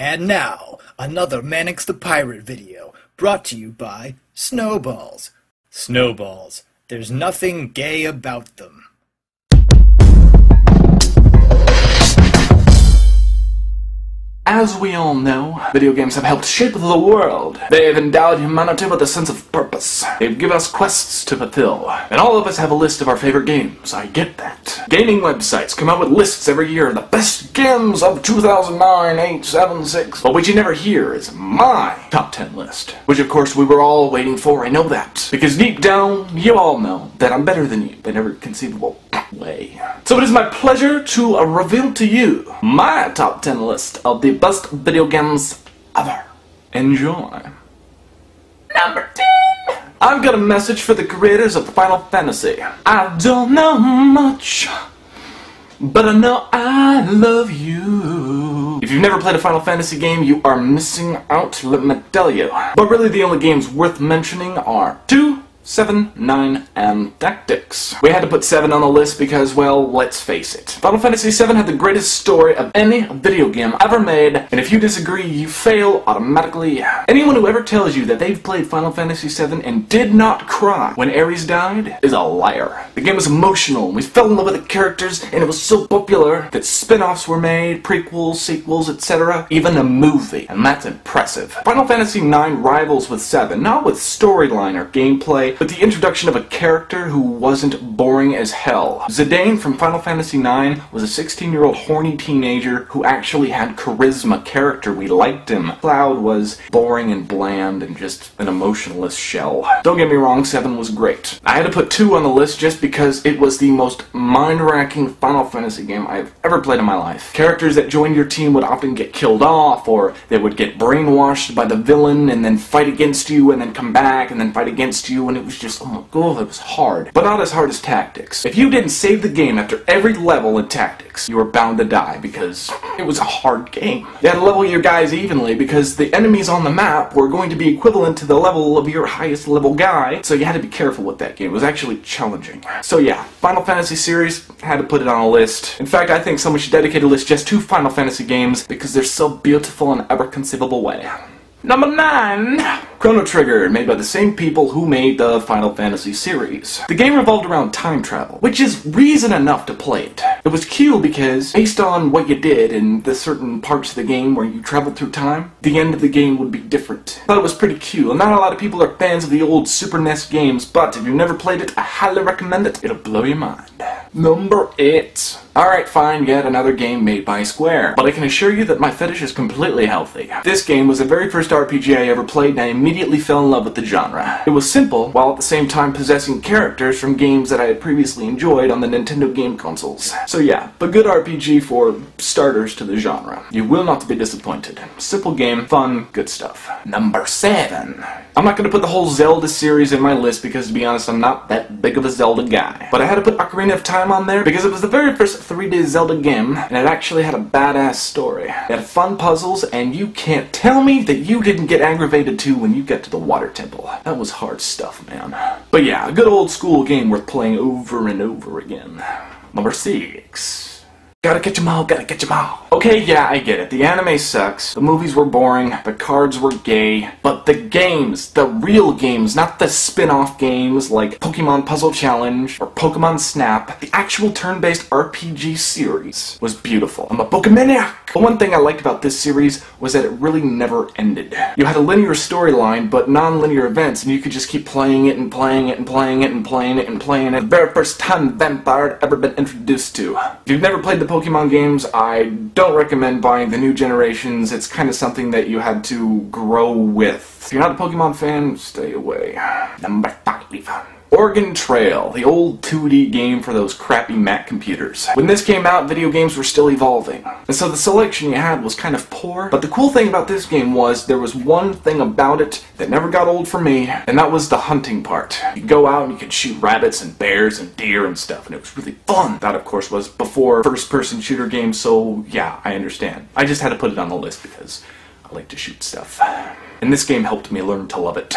And now, another Mannix the Pirate video, brought to you by Snowballs. Snowballs. There's nothing gay about them. As we all know, video games have helped shape the world. They have endowed humanity with a sense of purpose. They've given us quests to fulfill. And all of us have a list of our favorite games. I get that. Gaming websites come out with lists every year of the best games of 2009, 8, 7, 6. But what you never hear is my top 10 list. Which of course we were all waiting for, I know that. Because deep down, you all know that I'm better than you in every conceivable way. So it is my pleasure to reveal to you my top 10 list of the best video games ever. Enjoy. Number 10! I've got a message for the creators of Final Fantasy. I don't know much, but I know I love you. If you've never played a Final Fantasy game, you are missing out, let me tell you. But really the only games worth mentioning are 2, 7, 9, and Tactics. We had to put 7 on the list because, well, let's face it. Final Fantasy VII had the greatest story of any video game ever made, and if you disagree, you fail automatically. Anyone who ever tells you that they've played Final Fantasy VII and did not cry when Ares died is a liar. The game was emotional, we fell in love with the characters, and it was so popular that spin-offs were made, prequels, sequels, etc., even a movie, and that's impressive. Final Fantasy IX rivals with 7, not with storyline or gameplay, but the introduction of a character who wasn't boring as hell. Zidane from Final Fantasy IX was a 16-year-old horny teenager who actually had charisma character. We liked him. Cloud was boring and bland and just an emotionless shell. Don't get me wrong, 7 was great. I had to put 2 on the list just because it was the most mind-racking Final Fantasy game I've ever played in my life. Characters that joined your team would often get killed off, or they would get brainwashed by the villain and then fight against you and then come back and then fight against you, and it was just, oh my god, it was hard. But not as hard as Tactics. If you didn't save the game after every level in Tactics, you were bound to die because it was a hard game. You had to level your guys evenly because the enemies on the map were going to be equivalent to the level of your highest level guy, so you had to be careful with that game. It was actually challenging. So yeah, Final Fantasy series, had to put it on a list. In fact, I think someone should dedicate a list just to Final Fantasy games because they're so beautiful in every conceivable way. Number 9! Chrono Trigger, made by the same people who made the Final Fantasy series. The game revolved around time travel, which is reason enough to play it. It was cool because, based on what you did in the certain parts of the game where you traveled through time, the end of the game would be different. I thought it was pretty cool, and not a lot of people are fans of the old Super NES games, but if you've never played it, I highly recommend it. It'll blow your mind. Number 8. Alright, fine, yet another game made by Square. But I can assure you that my fetish is completely healthy. This game was the very first RPG I ever played, and I immediately fell in love with the genre. It was simple, while at the same time possessing characters from games that I had previously enjoyed on the Nintendo game consoles. So yeah, a good RPG for starters to the genre. You will not be disappointed. Simple game, fun, good stuff. Number 7. I'm not going to put the whole Zelda series in my list because, to be honest, I'm not that big of a Zelda guy. But I had to put Ocarina of Time on there because it was the very first 3D Zelda game, and it actually had a badass story. It had fun puzzles, and you can't tell me that you didn't get aggravated too when you get to the water temple. That was hard stuff, man. But yeah, a good old school game worth playing over and over again. Number 6. Gotta catch 'em all, gotta catch 'em all. Okay, yeah, I get it. The anime sucks, the movies were boring, the cards were gay, but the games, the real games, not the spin-off games like Pokemon Puzzle Challenge or Pokemon Snap, the actual turn-based RPG series was beautiful. I'm a Pokemaniac! But one thing I liked about this series was that it really never ended. You had a linear storyline, but non-linear events, and you could just keep playing it and playing it and playing it and playing it and playing it. The very first time Vampire had ever been introduced to. If you've never played the Pokemon games, I don't recommend buying the new generations. It's kind of something that you had to grow with. If you're not a Pokemon fan, stay away. Number 5. Oregon Trail, the old 2D game for those crappy Mac computers. When this came out, video games were still evolving, and so the selection you had was kind of poor, but the cool thing about this game was there was one thing about it that never got old for me, and that was the hunting part. You'd go out and you could shoot rabbits and bears and deer and stuff, and it was really fun. That, of course, was before first-person shooter games, so yeah, I understand. I just had to put it on the list because I like to shoot stuff. And this game helped me learn to love it.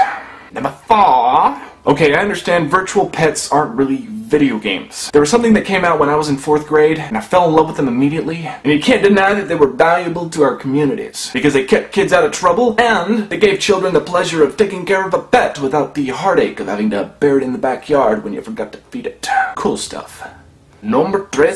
Number 4. Okay, I understand virtual pets aren't really video games. There was something that came out when I was in 4th grade, and I fell in love with them immediately, and you can't deny that they were valuable to our communities, because they kept kids out of trouble, and they gave children the pleasure of taking care of a pet without the heartache of having to bury it in the backyard when you forgot to feed it. Cool stuff. Number 3.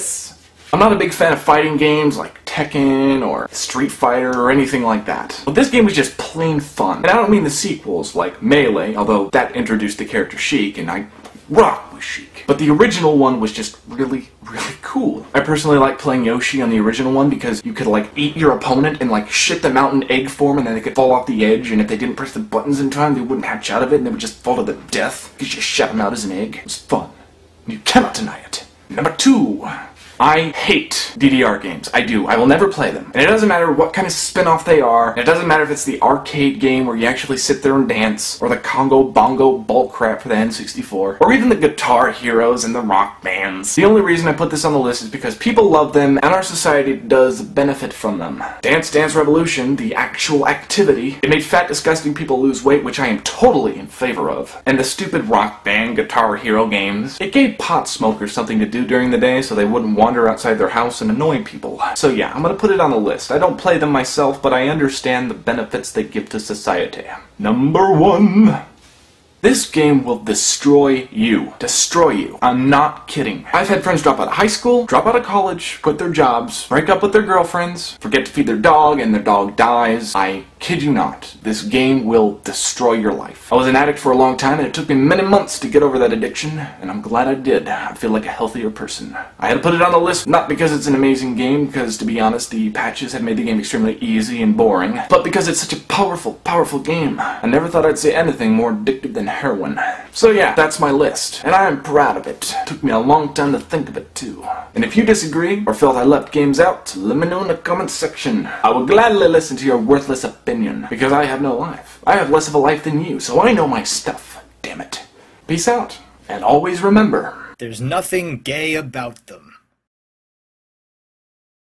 I'm not a big fan of fighting games like Tekken or Street Fighter or anything like that. But this game was just plain fun. And I don't mean the sequels like Melee, although that introduced the character Sheik, and I rock with Sheik. But the original one was just really, really cool. I personally like playing Yoshi on the original one because you could like eat your opponent and like shit them out in egg form, and then they could fall off the edge, and if they didn't press the buttons in time they wouldn't hatch out of it and they would just fall to their death because you shut them out as an egg. It was fun. You cannot deny it. Number 2. I hate DDR games. I do. I will never play them. And it doesn't matter what kind of spin-off they are. And it doesn't matter if it's the arcade game where you actually sit there and dance, or the Congo Bongo bullcrap for the N64, or even the Guitar Heroes and the rock bands. The only reason I put this on the list is because people love them and our society does benefit from them. Dance Dance Revolution, the actual activity, it made fat, disgusting people lose weight, which I am totally in favor of. And the stupid rock band Guitar Hero games, it gave pot smokers something to do during the day so they wouldn't wander outside their house and annoy people. So yeah, I'm gonna put it on the list. I don't play them myself, but I understand the benefits they give to society. Number 1. This game will destroy you. Destroy you. I'm not kidding. I've had friends drop out of high school, drop out of college, quit their jobs, break up with their girlfriends, forget to feed their dog, and their dog dies. I kid you not. This game will destroy your life. I was an addict for a long time, and it took me many months to get over that addiction, and I'm glad I did. I feel like a healthier person. I had to put it on the list, not because it's an amazing game, because to be honest, the patches have made the game extremely easy and boring, but because it's such a powerful, powerful game. I never thought I'd say anything more addictive than heroin. So yeah, that's my list, and I am proud of it. Took me a long time to think of it too. And if you disagree, or felt I left games out, let me know in the comment section. I will gladly listen to your worthless opinion, because I have no life. I have less of a life than you, so I know my stuff. Damn it. Peace out, and always remember, There's nothing gay about them.